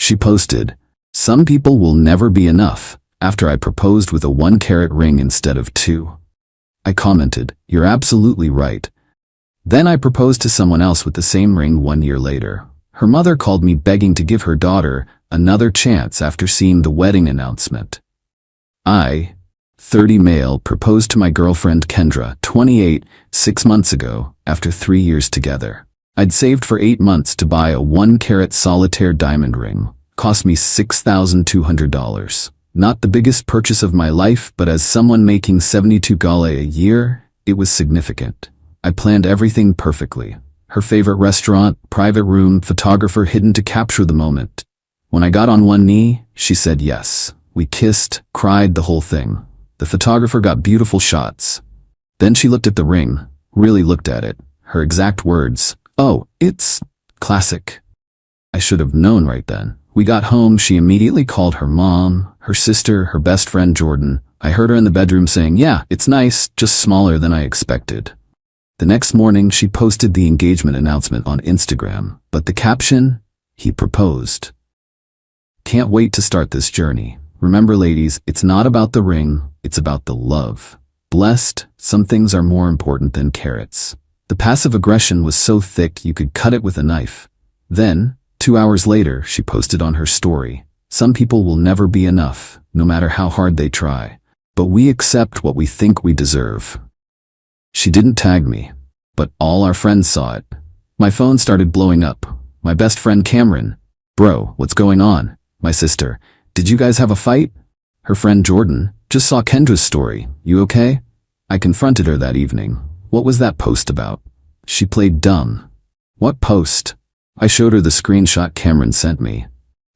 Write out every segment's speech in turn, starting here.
She posted, "Some people will never be enough," after I proposed with a 1-carat ring instead of 2. I commented, "You're absolutely right." Then I proposed to someone else with the same ring 1 year later. Her mother called me begging to give her daughter another chance after seeing the wedding announcement. I, 30 male, proposed to my girlfriend Kendra, 28, 6 months ago, after 3 years together. I'd saved for 8 months to buy a 1-carat solitaire diamond ring. Cost me $6,200. Not the biggest purchase of my life, but as someone making $72,000 a year, it was significant. I planned everything perfectly. Her favorite restaurant, private room, photographer hidden to capture the moment. When I got on one knee, she said yes. We kissed, cried, the whole thing. The photographer got beautiful shots. Then she looked at the ring, really looked at it. Her exact words, "Oh, it's classic." I should have known right then. We got home, she immediately called her mom, her sister, her best friend Jordan. I heard her in the bedroom saying, "Yeah, it's nice, just smaller than I expected." The next morning, she posted the engagement announcement on Instagram, but the caption, "He proposed." Can't wait to start this journey. Remember, ladies, it's not about the ring, it's about the love. Blessed, some things are more important than carrots. The passive aggression was so thick you could cut it with a knife. Then, 2 hours later, she posted on her story, "Some people will never be enough, no matter how hard they try. But we accept what we think we deserve." She didn't tag me, but all our friends saw it. My phone started blowing up. My best friend Cameron, "Bro, what's going on?" My sister, "Did you guys have a fight?" Her friend Jordan, "Just saw Kendra's story. You okay?" I confronted her that evening. "What was that post about?" She played dumb. "What post?" I showed her the screenshot Cameron sent me.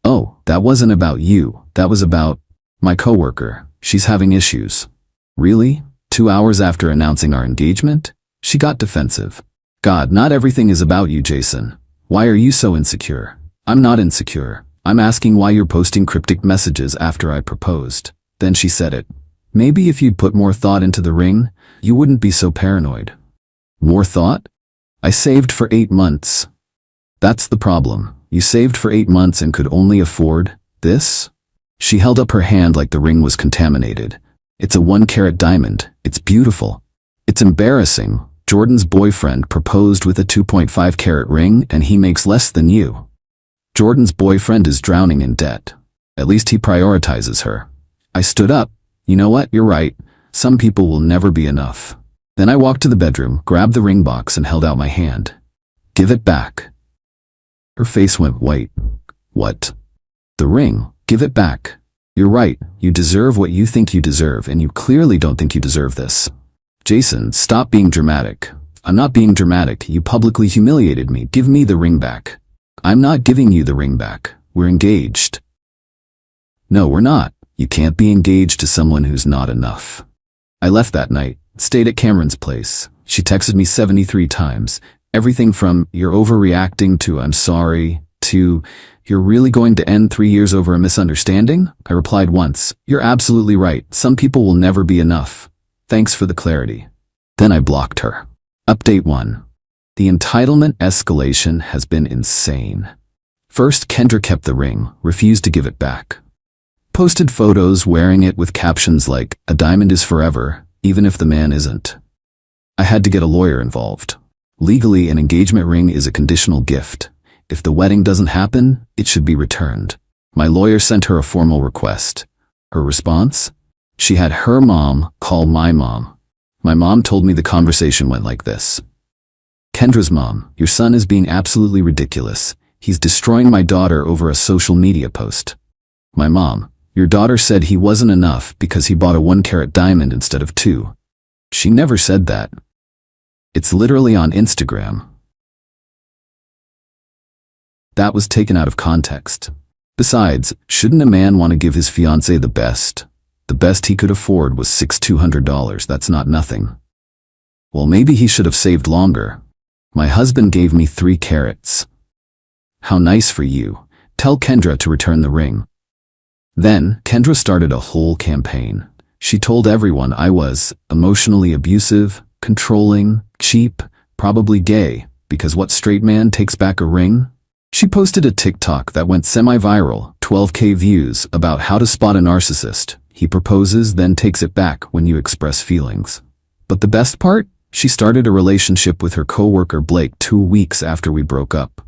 "Oh, that wasn't about you. That was about my coworker. She's having issues." Really? 2 hours after announcing our engagement? She got defensive. "God, not everything is about you, Jason. Why are you so insecure?" "I'm not insecure. I'm asking why you're posting cryptic messages after I proposed." Then she said it. "Maybe if you'd put more thought into the ring, you wouldn't be so paranoid." More thought? I saved for 8 months. That's the problem. You saved for 8 months and could only afford this? She held up her hand like the ring was contaminated. "It's a 1-carat diamond. It's beautiful." "It's embarrassing. Jordan's boyfriend proposed with a 2.5-carat ring and he makes less than you." Jordan's boyfriend is drowning in debt. At least he prioritizes her. I stood up. "You know what? You're right. Some people will never be enough." Then I walked to the bedroom, grabbed the ring box and held out my hand. "Give it back." Her face went white. "What?" "The ring. Give it back. You're right. You deserve what you think you deserve, and you clearly don't think you deserve this." "Jason, stop being dramatic." "I'm not being dramatic. You publicly humiliated me. Give me the ring back." "I'm not giving you the ring back. We're engaged." "No, we're not. You can't be engaged to someone who's not enough." I left that night, stayed at Cameron's place. She texted me 73 times. Everything from, "You're overreacting," to "I'm sorry," to "You're really going to end 3 years over a misunderstanding?" I replied once, "You're absolutely right. Some people will never be enough. Thanks for the clarity." Then I blocked her. Update 1. The entitlement escalation has been insane. First, Kendra kept the ring, refused to give it back. Posted photos wearing it with captions like, "A diamond is forever, even if the man isn't." I had to get a lawyer involved. Legally, an engagement ring is a conditional gift. If the wedding doesn't happen, it should be returned. My lawyer sent her a formal request. Her response? She had her mom call my mom. My mom told me the conversation went like this. "Kendra's mom, your son is being absolutely ridiculous. He's destroying my daughter over a social media post." My mom, "Your daughter said he wasn't enough because he bought a 1-carat diamond instead of 2. She never said that." It's literally on Instagram. That was taken out of context. Besides, shouldn't a man want to give his fiancée the best? The best he could afford was $6,200. That's not nothing. Well, maybe he should have saved longer. My husband gave me 3 carats. How nice for you. Tell Kendra to return the ring. Then, Kendra started a whole campaign. She told everyone I was emotionally abusive, controlling, cheap, probably gay, because what straight man takes back a ring? She posted a TikTok that went semi-viral, 12K views, about how to spot a narcissist. He proposes, then takes it back when you express feelings. But the best part? She started a relationship with her coworker Blake 2 weeks after we broke up.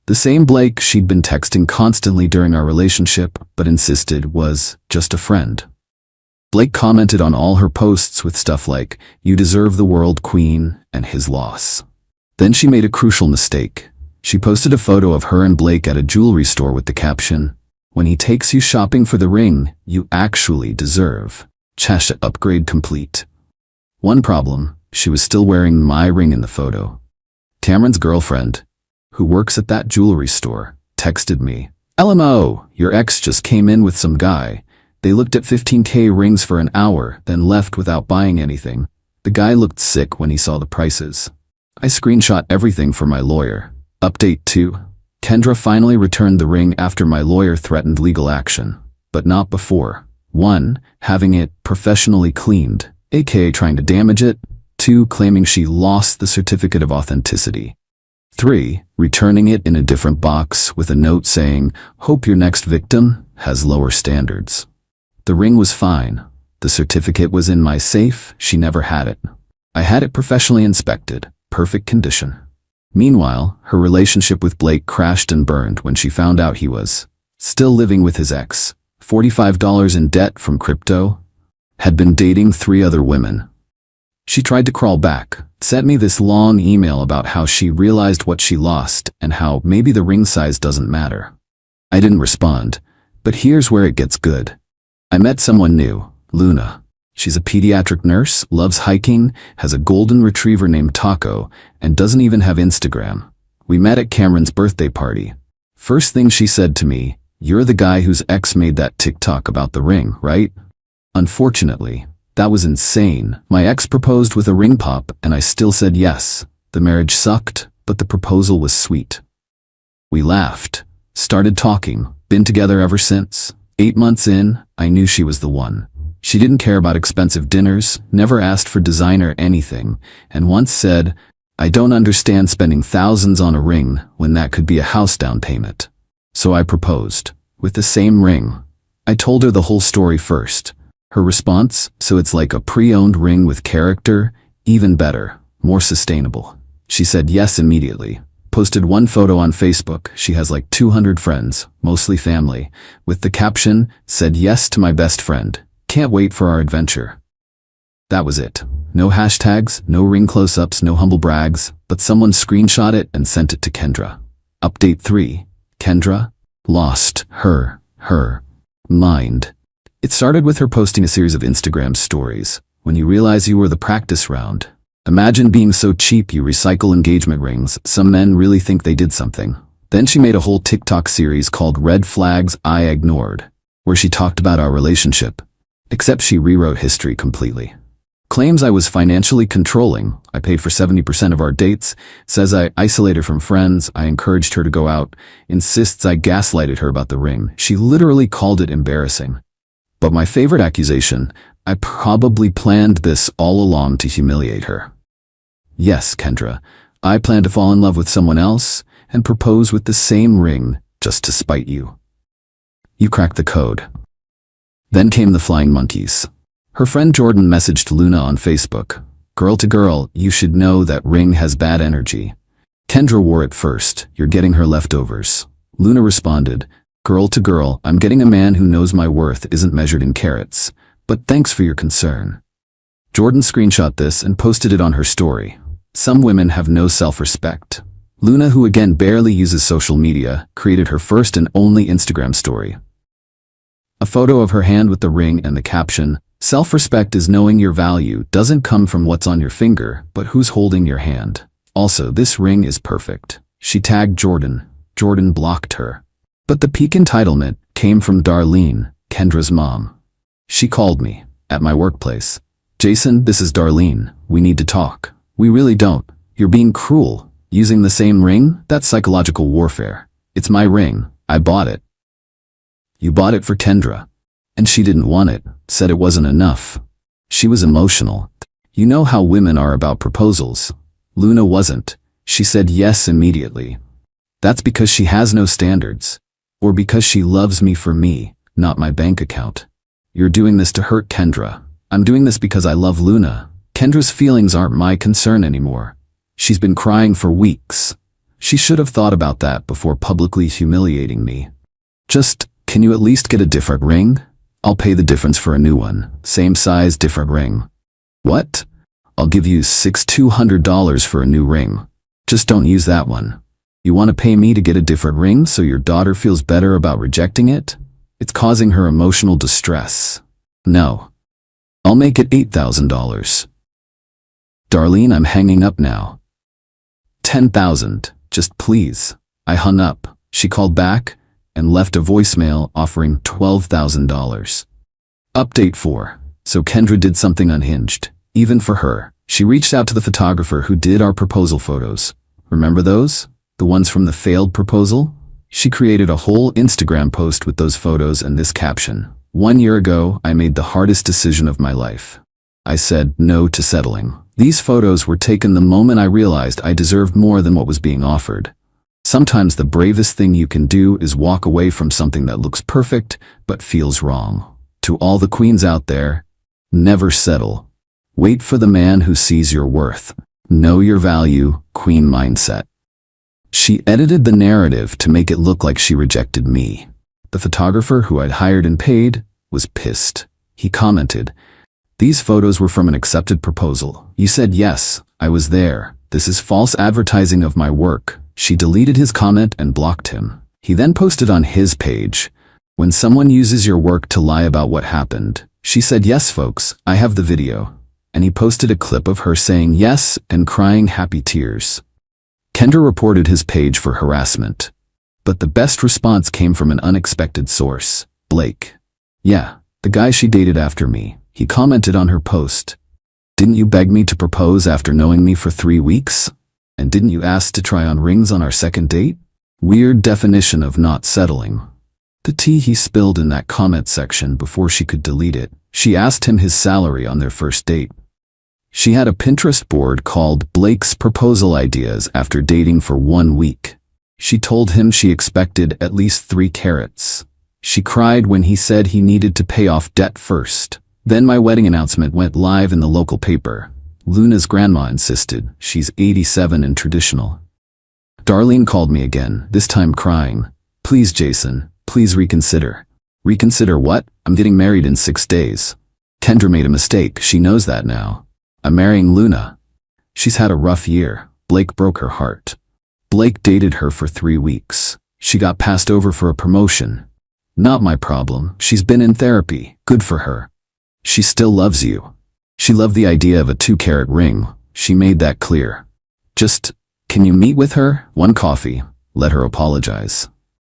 The same Blake she'd been texting constantly during our relationship, but insisted was just a friend. Blake commented on all her posts with stuff like, "You deserve the world, queen," and his loss. Then she made a crucial mistake. She posted a photo of her and Blake at a jewelry store with the caption, "When he takes you shopping for the ring you actually deserve. Chash upgrade complete." One problem, she was still wearing my ring in the photo. Cameron's girlfriend, who works at that jewelry store, texted me, "LMO, your ex just came in with some guy. They looked at 15K rings for an hour, then left without buying anything. The guy looked sick when he saw the prices." I screenshot everything for my lawyer. Update 2. Kendra finally returned the ring after my lawyer threatened legal action, but not before. 1. Having it professionally cleaned, aka trying to damage it. 2. Claiming she lost the certificate of authenticity. 3. Returning it in a different box with a note saying, "Hope your next victim has lower standards." The ring was fine. The certificate was in my safe. She never had it. I had it professionally inspected. Perfect condition. Meanwhile, her relationship with Blake crashed and burned when she found out he was still living with his ex, $45 in debt from crypto, had been dating 3 other women. She tried to crawl back, sent me this long email about how she realized what she lost and how maybe the ring size doesn't matter. I didn't respond, but here's where it gets good. I met someone new, Luna. She's a pediatric nurse, loves hiking, has a golden retriever named Taco, and doesn't even have Instagram. We met at Cameron's birthday party. First thing she said to me, "You're the guy whose ex made that TikTok about the ring, right?" Unfortunately, that was insane. My ex proposed with a ring pop and I still said yes. The marriage sucked, but the proposal was sweet. We laughed, started talking, been together ever since. 8 months in, I knew she was the one. She didn't care about expensive dinners, never asked for designer anything, and once said, "I don't understand spending thousands on a ring when that could be a house down payment." So I proposed, with the same ring. I told her the whole story first. Her response, "So it's like a pre-owned ring with character? Even better, more sustainable." She said yes immediately. Posted one photo on Facebook. She has like 200 friends, mostly family, with the caption, "Said yes to my best friend. Can't wait for our adventure." That was it. No hashtags, no ring close-ups, no humble brags, but someone screenshot it and sent it to Kendra. Update 3. Kendra lost her mind. It started with her posting a series of Instagram stories. When you realize you were the practice round. Imagine being so cheap you recycle engagement rings. Some men really think they did something. Then she made a whole TikTok series called Red Flags I Ignored, where she talked about our relationship. Except she rewrote history completely. Claims I was financially controlling. I paid for 70% of our dates. Says I isolated her from friends. I encouraged her to go out. Insists I gaslighted her about the ring. She literally called it embarrassing. But my favorite accusation, I probably planned this all along to humiliate her. Yes, Kendra, I planned to fall in love with someone else and propose with the same ring just to spite you. You cracked the code. Then came the flying monkeys. Her friend Jordan messaged Luna on Facebook, "Girl to girl, you should know that ring has bad energy. Kendra wore it first, you're getting her leftovers." Luna responded, "Girl to girl, I'm getting a man who knows my worth isn't measured in carats, but thanks for your concern." Jordan screenshot this and posted it on her story. Some women have no self-respect. Luna, who again barely uses social media, created her first and only Instagram story. A photo of her hand with the ring and the caption, "Self-respect is knowing your value doesn't come from what's on your finger, but who's holding your hand. Also, this ring is perfect." She tagged Jordan. Jordan blocked her. But the peak entitlement came from Darlene, Kendra's mom. She called me, at my workplace. "Jason, this is Darlene. We need to talk." "We really don't. You're being cruel. Using the same ring? That's psychological warfare. It's my ring. I bought it." "You bought it for Kendra. And she didn't want it, said it wasn't enough. She was emotional. You know how women are about proposals. Luna wasn't. She said yes immediately. That's because she has no standards. Or because she loves me for me, not my bank account. You're doing this to hurt Kendra. I'm doing this because I love Luna. Kendra's feelings aren't my concern anymore. She's been crying for weeks. She should have thought about that before publicly humiliating me. Just, can you at least get a different ring? I'll pay the difference for a new one. Same size, different ring. What? I'll give you $200 for a new ring. Just don't use that one. You want to pay me to get a different ring so your daughter feels better about rejecting it? It's causing her emotional distress. No. I'll make it $8,000. Darlene, I'm hanging up now. $10,000, just please. I hung up. She called back and left a voicemail offering $12,000. Update 4. So Kendra did something unhinged. Even for her. She reached out to the photographer who did our proposal photos. Remember those? The ones from the failed proposal? She created a whole Instagram post with those photos and this caption. 1 year ago, I made the hardest decision of my life. I said no to settling. These photos were taken the moment I realized I deserved more than what was being offered. Sometimes the bravest thing you can do is walk away from something that looks perfect but feels wrong. To all the queens out there, never settle. Wait for the man who sees your worth. Know your value, queen mindset. She edited the narrative to make it look like she rejected me. The photographer who I'd hired and paid was pissed. He commented, "These photos were from an accepted proposal. You said yes, I was there. This is false advertising of my work." She deleted his comment and blocked him. He then posted on his page, "When someone uses your work to lie about what happened." She said, "Yes, folks, I have the video." And he posted a clip of her saying yes and crying happy tears. Kendra reported his page for harassment. But the best response came from an unexpected source, Blake. "Yeah, the guy she dated after me." He commented on her post. "Didn't you beg me to propose after knowing me for 3 weeks? And didn't you ask to try on rings on our second date?" Weird definition of not settling. The tea he spilled in that comment section before she could delete it. She asked him his salary on their first date. She had a Pinterest board called Blake's Proposal Ideas after dating for 1 week. She told him she expected at least 3 carats. She cried when he said he needed to pay off debt first. Then my wedding announcement went live in the local paper. Luna's grandma insisted. She's 87 and traditional. Darlene called me again, this time crying. "Please, Jason, please reconsider." "Reconsider what? I'm getting married in 6 days." Kendra made a mistake. She knows that now. "I'm marrying Luna. She's had a rough year." Blake broke her heart. Blake dated her for 3 weeks. She got passed over for a promotion. Not my problem. She's been in therapy. Good for her. She still loves you. She loved the idea of a 2-carat ring. She made that clear. Just, can you meet with her? 1 coffee. Let her apologize.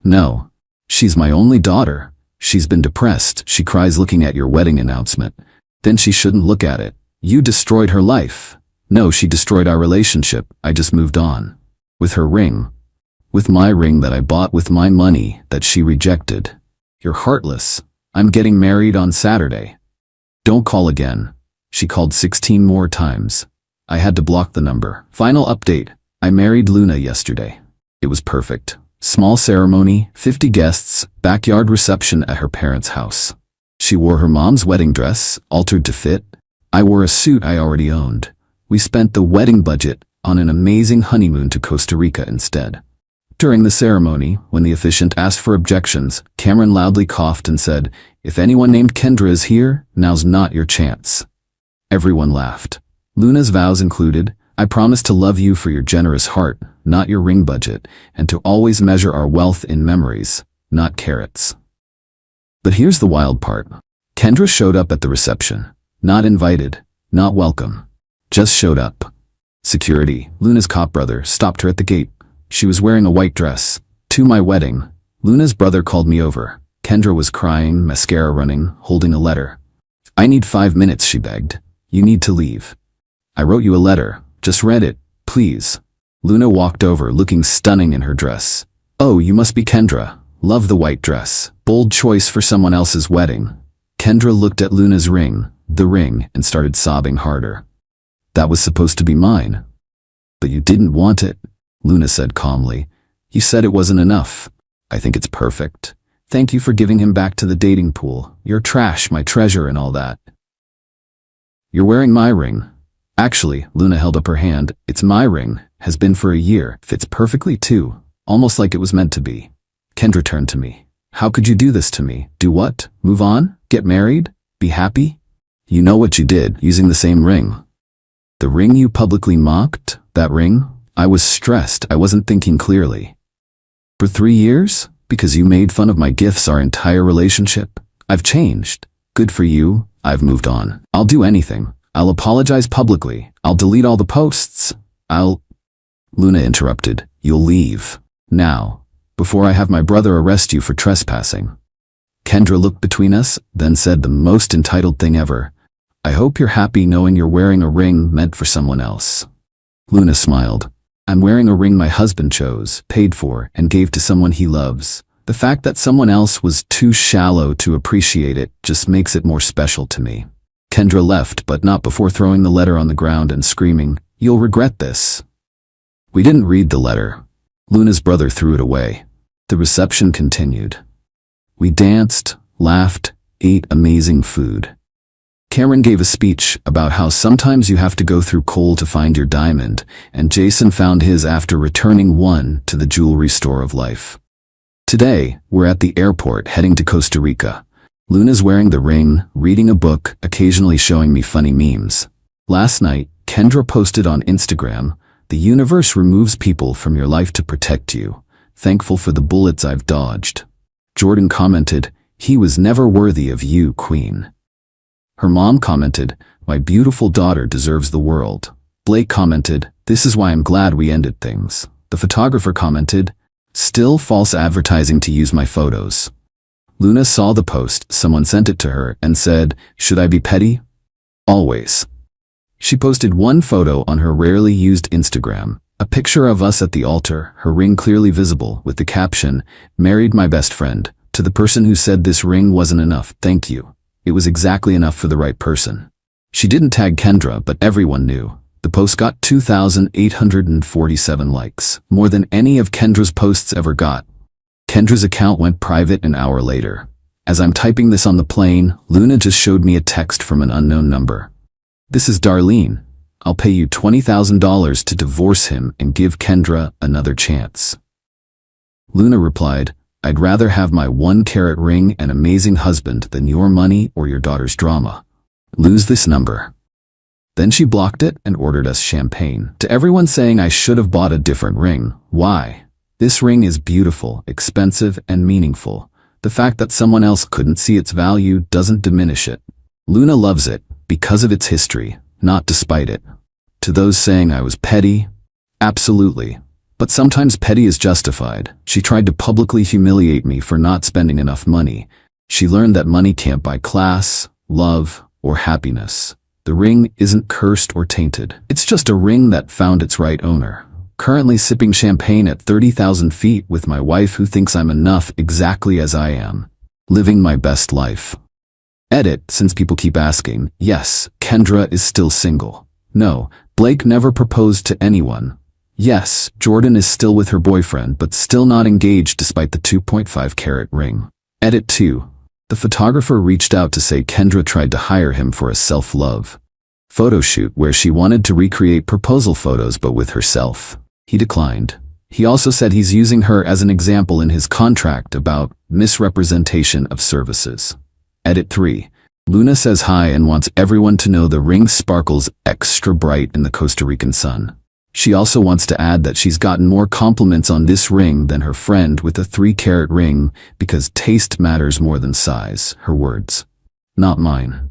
No. She's my only daughter. She's been depressed. She cries looking at your wedding announcement. Then she shouldn't look at it. You destroyed her life. No, she destroyed our relationship. I just moved on. With her ring. With my ring that I bought with my money that she rejected. You're heartless. I'm getting married on Saturday. Don't call again. She called 16 more times. I had to block the number. Final update. I married Luna yesterday. It was perfect. Small ceremony, 50 guests, backyard reception at her parents' house. She wore her mom's wedding dress, altered to fit. I wore a suit I already owned. We spent the wedding budget on an amazing honeymoon to Costa Rica instead. During the ceremony, when the officiant asked for objections, Cameron loudly coughed and said, "If anyone named Kendra is here, now's not your chance." Everyone laughed. Luna's vows included, "I promise to love you for your generous heart, not your ring budget, and to always measure our wealth in memories, not carats." But here's the wild part. Kendra showed up at the reception. Not invited, not welcome. Just showed up. Security, Luna's cop brother, stopped her at the gate. She was wearing a white dress. To my wedding, Luna's brother called me over. Kendra was crying, mascara running, holding a letter. "I need 5 minutes," she begged. "You need to leave. I wrote you a letter. Just read it, please." Luna walked over, looking stunning in her dress. "Oh, you must be Kendra. Love the white dress. Bold choice for someone else's wedding." Kendra looked at Luna's ring, and started sobbing harder. "That was supposed to be mine." "But you didn't want it," Luna said calmly. You said it wasn't enough. I think it's perfect. Thank you for giving him back to the dating pool. You're trash, my treasure, and all that. You're wearing my ring. Actually, Luna held up her hand. It's my ring. Has been for a year. Fits perfectly too. Almost like it was meant to be. Kendra turned to me. How could you do this to me? Do what? Move on? Get married? Be happy? You know what you did, using the same ring. The ring you publicly mocked? That ring? I was stressed. I wasn't thinking clearly. For 3 years? Because you made fun of my gifts our entire relationship? I've changed. Good for you. I've moved on. I'll do anything. I'll apologize publicly. I'll delete all the posts. Luna interrupted. You'll leave. Now. Before I have my brother arrest you for trespassing. Kendra looked between us, then said the most entitled thing ever. I hope you're happy knowing you're wearing a ring meant for someone else. Luna smiled. I'm wearing a ring my husband chose, paid for, and gave to someone he loves. The fact that someone else was too shallow to appreciate it just makes it more special to me. Kendra left, but not before throwing the letter on the ground and screaming, You'll regret this. We didn't read the letter. Luna's brother threw it away. The reception continued. We danced, laughed, ate amazing food. Cameron gave a speech about how sometimes you have to go through coal to find your diamond, and Jason found his after returning one to the jewelry store of life. Today, we're at the airport heading to Costa Rica. Luna's wearing the ring, reading a book, occasionally showing me funny memes. Last night, Kendra posted on Instagram, The universe removes people from your life to protect you. Thankful for the bullets I've dodged. Jordan commented, He was never worthy of you, Queen. Her mom commented, My beautiful daughter deserves the world. Blake commented, This is why I'm glad we ended things. The photographer commented, Still false advertising to use my photos. Luna saw the post, someone sent it to her, and said, Should I be petty? Always. She posted one photo on her rarely used Instagram, a picture of us at the altar, her ring clearly visible, with the caption, Married my best friend, to the person who said this ring wasn't enough, thank you. It was exactly enough for the right person. She didn't tag Kendra, but everyone knew. The post got 2,847 likes, more than any of Kendra's posts ever got. Kendra's account went private an hour later. As I'm typing this on the plane, Luna just showed me a text from an unknown number. This is Darlene. I'll pay you $20,000 to divorce him and give Kendra another chance. Luna replied, I'd rather have my 1-carat ring and amazing husband than your money or your daughter's drama. Lose this number. Then she blocked it and ordered us champagne. To everyone saying I should have bought a different ring, why? This ring is beautiful, expensive, and meaningful. The fact that someone else couldn't see its value doesn't diminish it. Luna loves it because of its history, not despite it. To those saying I was petty, absolutely. But sometimes petty is justified. She tried to publicly humiliate me for not spending enough money. She learned that money can't buy class, love, or happiness. The ring isn't cursed or tainted. It's just a ring that found its right owner. Currently sipping champagne at 30,000 feet with my wife who thinks I'm enough exactly as I am. Living my best life. Edit, since people keep asking, yes, Kendra is still single. No, Blake never proposed to anyone. Yes, Jordan is still with her boyfriend but still not engaged despite the 2.5-carat ring. Edit 2. The photographer reached out to say Kendra tried to hire him for a self-love photo shoot where she wanted to recreate proposal photos but with herself. He declined. He also said he's using her as an example in his contract about misrepresentation of services. Edit 3. Luna says hi and wants everyone to know the ring sparkles extra bright in the Costa Rican sun. She also wants to add that she's gotten more compliments on this ring than her friend with a 3-carat ring because taste matters more than size, her words. Not mine.